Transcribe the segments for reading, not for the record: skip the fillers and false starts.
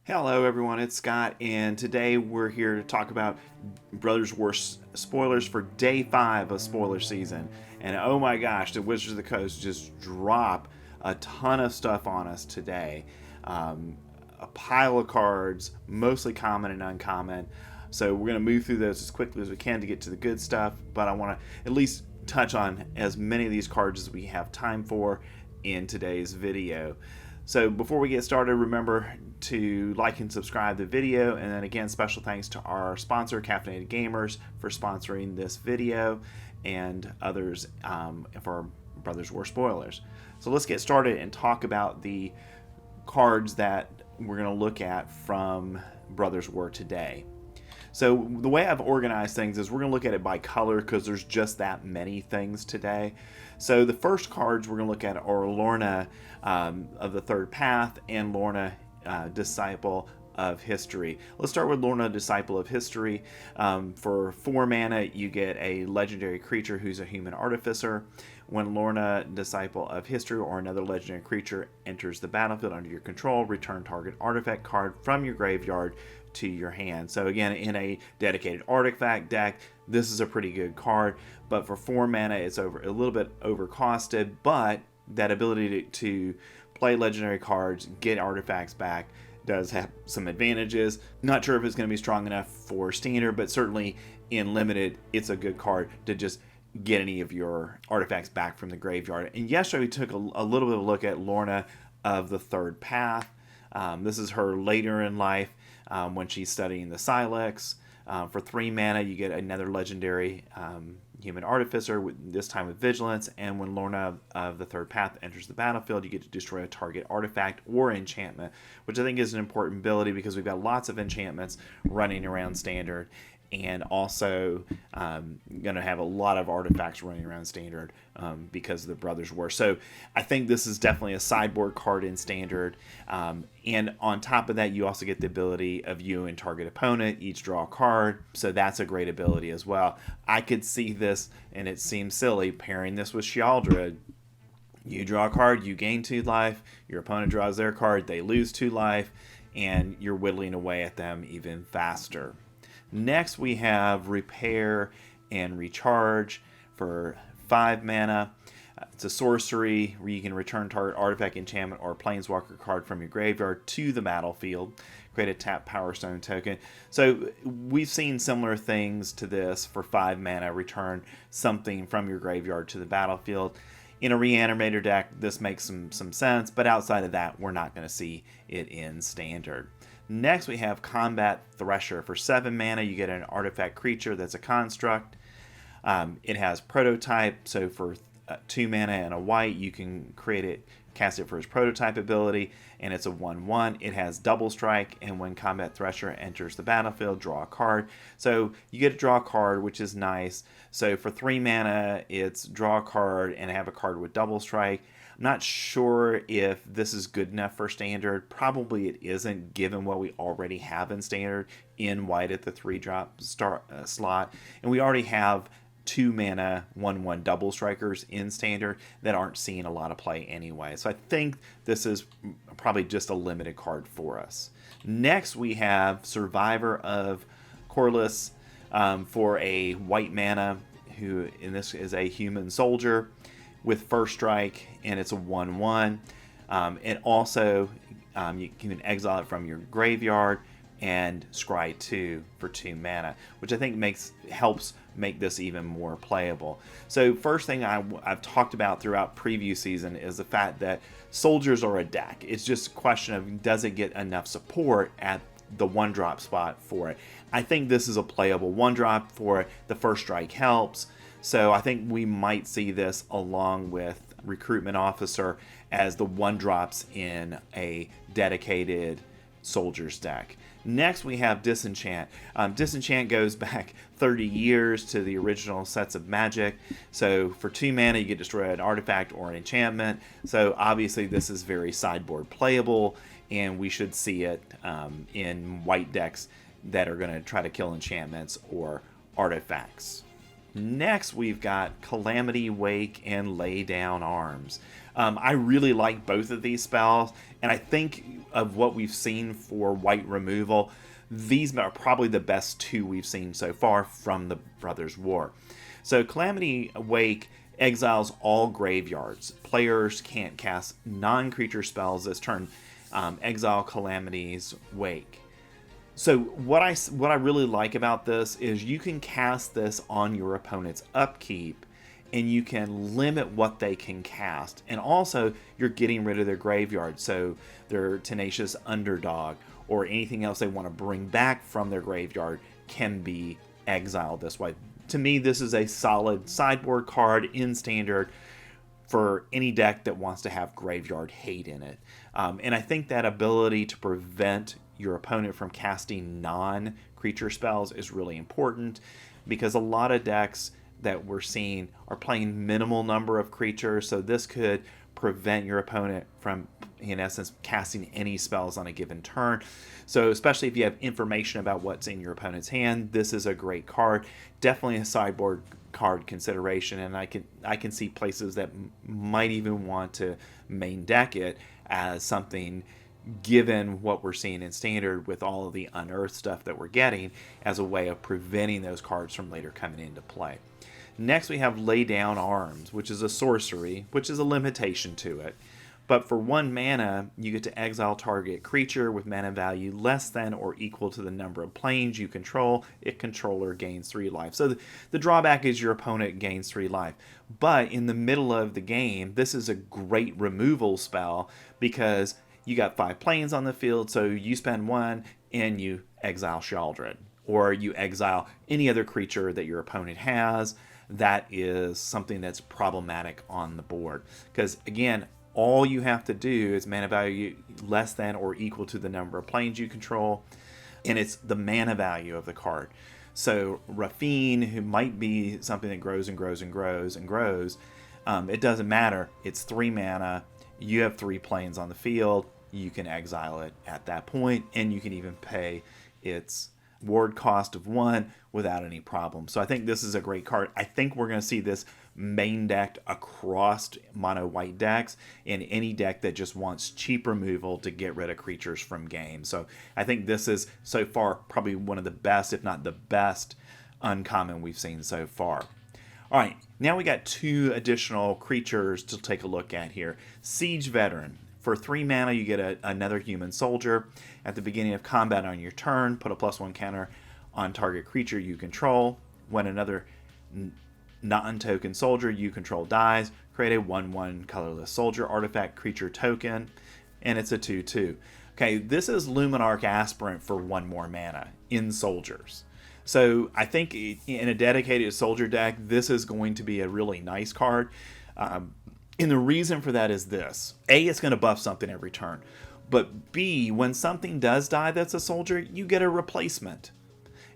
Hello everyone, it's Scott, and today we're here to talk about Brothers War spoilers for day 5 of spoiler season. And oh my gosh, the Wizards of the Coast just drop a ton of stuff on us today. A pile of cards, mostly common and uncommon. So we're going to move through those as quickly as we can to get to the good stuff, but I want to at least touch on as many of these cards as we have time for in today's video. So before we get started, remember to like and subscribe the video, and then again, special thanks to our sponsor, Caffeinated Gamers, for sponsoring this video and others for Brothers War spoilers. So let's get started and talk about the cards that we're going to look at from Brothers War today. So the way I've organized things is we're going to look at it by color because there's just that many things today. So the first cards we're going to look at are Lorna of the Third Path and Lorna, Disciple of History. Let's start with Lorna, Disciple of History. For 4 mana, you get a legendary creature who's a human artificer. When Lorna, Disciple of History, or another legendary creature enters the battlefield under your control, return target artifact card from your graveyard to your hand. So again, in a dedicated artifact deck, this is a pretty good card, but for 4 mana, it's a little bit overcosted, but that ability to play legendary cards, get artifacts back, does have some advantages. Not sure if it's going to be strong enough for standard, but certainly in limited, it's a good card to just get any of your artifacts back from the graveyard. And yesterday we took a little bit of a look at Lorna of the Third Path. This is her later in life when she's studying the Silex. For 3 mana, you get another legendary human artificer, this time with vigilance, and when Lorna of the Third Path enters the battlefield, you get to destroy a target artifact or enchantment, which I think is an important ability because we've got lots of enchantments running around standard, and also going to have a lot of artifacts running around standard because of the Brothers War. So I think this is definitely a sideboard card in standard. And on top of that, you also get the ability of you and target opponent each draw a card. So that's a great ability as well. I could see this, and it seems silly, pairing this with Shealdred. You draw a card, you gain 2 life, your opponent draws their card, they lose 2 life, and you're whittling away at them even faster. Next, we have Repair and Recharge for 5 mana. It's a sorcery where you can return target artifact, enchantment, or planeswalker card from your graveyard to the battlefield. Create a tap Power Stone token. So we've seen similar things to this for 5 mana. Return something from your graveyard to the battlefield. In a Reanimator deck, this makes some sense, but outside of that, we're not going to see it in standard. Next, we have Combat Thresher. For 7 mana, you get an artifact creature that's a construct. It has Prototype, so for 2 mana and a white, you can create it, cast it for its Prototype ability, and it's a 1/1. It has Double Strike, and when Combat Thresher enters the battlefield, draw a card. So you get to draw a card, which is nice. So for 3 mana, it's draw a card and have a card with Double Strike. I'm not sure if this is good enough for standard. Probably it isn't, given what we already have in standard in white at the 3-drop slot. And we already have 2 mana 1/1 double strikers in standard that aren't seeing a lot of play anyway. So I think this is probably just a limited card for us. Next, we have Survivor of Corliss for a white mana, who in this is a human soldier with first strike, and it's a 1/1. And also, you can exile it from your graveyard and scry 2 for 2 mana, which I think helps make this even more playable. So first thing I've talked about throughout preview season is the fact that soldiers are a deck. It's just a question of, does it get enough support at the 1-drop spot for it? I think this is a playable 1-drop for it. The first strike helps. So I think we might see this along with Recruitment Officer as the 1-drops in a dedicated soldiers deck. Next, we have Disenchant. Disenchant goes back 30 years to the original sets of Magic. So for 2 mana, you get to destroy an artifact or an enchantment. So obviously this is very sideboard playable, and we should see it in white decks that are going to try to kill enchantments or artifacts. Next, we've got Calamity Wake and Lay Down Arms. I really like both of these spells, and I think of what we've seen for white removal, these are probably the best two we've seen so far from the Brothers' War. So Calamity Wake exiles all graveyards. Players can't cast non-creature spells this turn. Exile Calamity's Wake. So what I really like about this is you can cast this on your opponent's upkeep, and you can limit what they can cast. And also, you're getting rid of their graveyard, so their Tenacious Underdog or anything else they want to bring back from their graveyard can be exiled this way. To me, this is a solid sideboard card in Standard for any deck that wants to have graveyard hate in it. And I think that ability to prevent your opponent from casting non-creature spells is really important, because a lot of decks that we're seeing are playing minimal number of creatures, so this could prevent your opponent from, in essence, casting any spells on a given turn. So especially if you have information about what's in your opponent's hand, this is a great card. Definitely a sideboard card consideration, and I can see places that might even want to main deck it as something, given what we're seeing in Standard with all of the unearthed stuff that we're getting, as a way of preventing those cards from later coming into play. Next, we have Lay Down Arms, which is a sorcery, which is a limitation to it. But for 1 mana, you get to exile target creature with mana value less than or equal to the number of planes you control. Its controller gains 3 life. So the drawback is your opponent gains 3 life. But in the middle of the game, this is a great removal spell, because you got 5 planes on the field, so you spend 1 and you exile Sheoldred. Or you exile any other creature that your opponent has. That is something that's problematic on the board. Because, again, all you have to do is mana value less than or equal to the number of planes you control, and it's the mana value of the card. So Rafine, who might be something that grows and grows and grows and grows, it doesn't matter. It's 3 mana. You have 3 planes on the field. You can exile it at that point, and you can even pay its ward cost of 1 without any problem. So I think this is a great card. I think we're going to see this main decked across mono white decks, in any deck that just wants cheap removal to get rid of creatures from game. So I think this is so far probably one of the best, if not the best, uncommon we've seen so far. All right, now we got 2 additional creatures to take a look at here. Siege Veteran. For 3 mana, you get another human soldier. At the beginning of combat on your turn, put a +1 counter on target creature you control. When another non-token soldier you control dies, create a 1/1 colorless soldier artifact creature token, and it's a 2/2. Okay, this is Luminarch Aspirant for 1 more mana in soldiers. So I think in a dedicated soldier deck, this is going to be a really nice card. And the reason for that is this. A, it's going to buff something every turn. But B, when something does die that's a soldier, you get a replacement.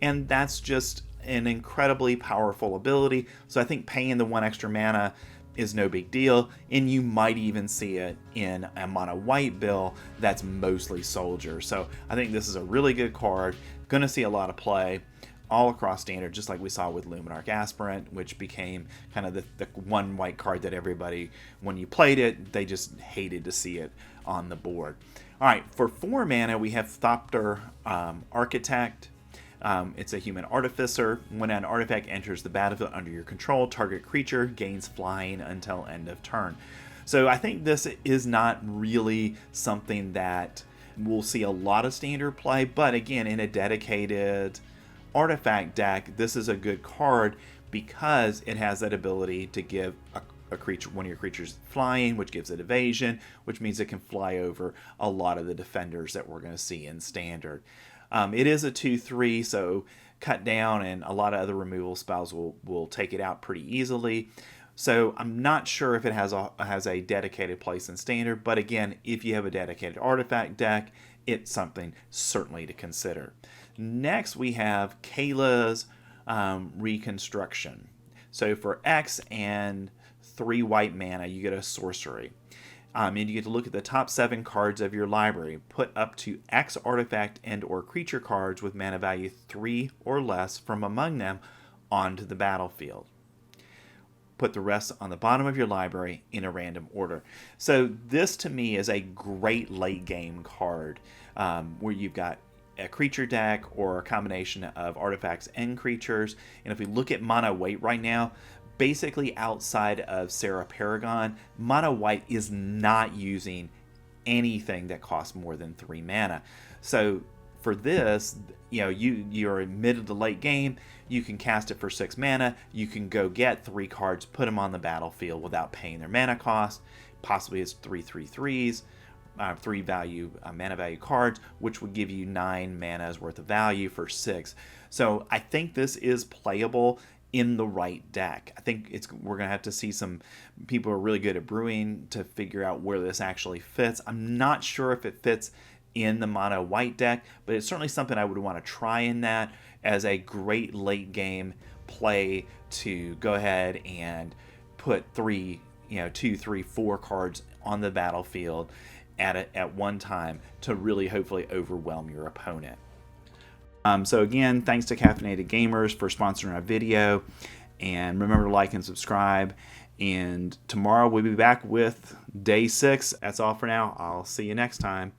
And that's just an incredibly powerful ability. So I think paying the 1 extra mana is no big deal. And you might even see it in a mono white bill that's mostly soldier. So I think this is a really good card. Going to see a lot of play all across Standard, just like we saw with Luminarch Aspirant, which became kind of the 1 white card that everybody, when you played it, they just hated to see it on the board. All right, for 4 mana, we have Thopter Architect. It's a human artificer. When an artifact enters the battlefield under your control, target creature gains flying until end of turn. So I think this is not really something that we'll see a lot of Standard play, but again, in a dedicated artifact deck, this is a good card because it has that ability to give a creature, one of your creatures, flying, which gives it evasion, which means it can fly over a lot of the defenders that we're going to see in Standard. It is a 2/3, so cut down and a lot of other removal spells will take it out pretty easily. So I'm not sure if it has a dedicated place in Standard, but again, if you have a dedicated artifact deck, it's something certainly to consider. Next, we have Kayla's Reconstruction. So for X and 3 white mana, you get a sorcery. And you get to look at the top 7 cards of your library. Put up to X artifact and or creature cards with mana value 3 or less from among them onto the battlefield. Put the rest on the bottom of your library in a random order. So this to me is a great late game card where you've got a creature deck or a combination of artifacts and creatures. And if we look at mono white right now, basically outside of Sarah Paragon, mono white is not using anything that costs more than 3 mana. So for this, you're in mid of the late game, you can cast it for 6 mana, you can go get 3 cards, put them on the battlefield without paying their mana cost. Possibly it's 3/3/3s, 3 value mana value cards, which would give you 9 mana's worth of value for 6. So I think this is playable in the right deck. I think we're gonna have to see some people who are really good at brewing to figure out where this actually fits. I'm not sure if it fits in the mono white deck, but it's certainly something I would want to try in that as a great late game play to go ahead and put 3, 2, 3, 4 cards on the battlefield at one time to really hopefully overwhelm your opponent. So again, thanks to Caffeinated Gamers for sponsoring our video, and remember to like and subscribe. And tomorrow we'll be back with day 6. That's all for now. I'll see you next time.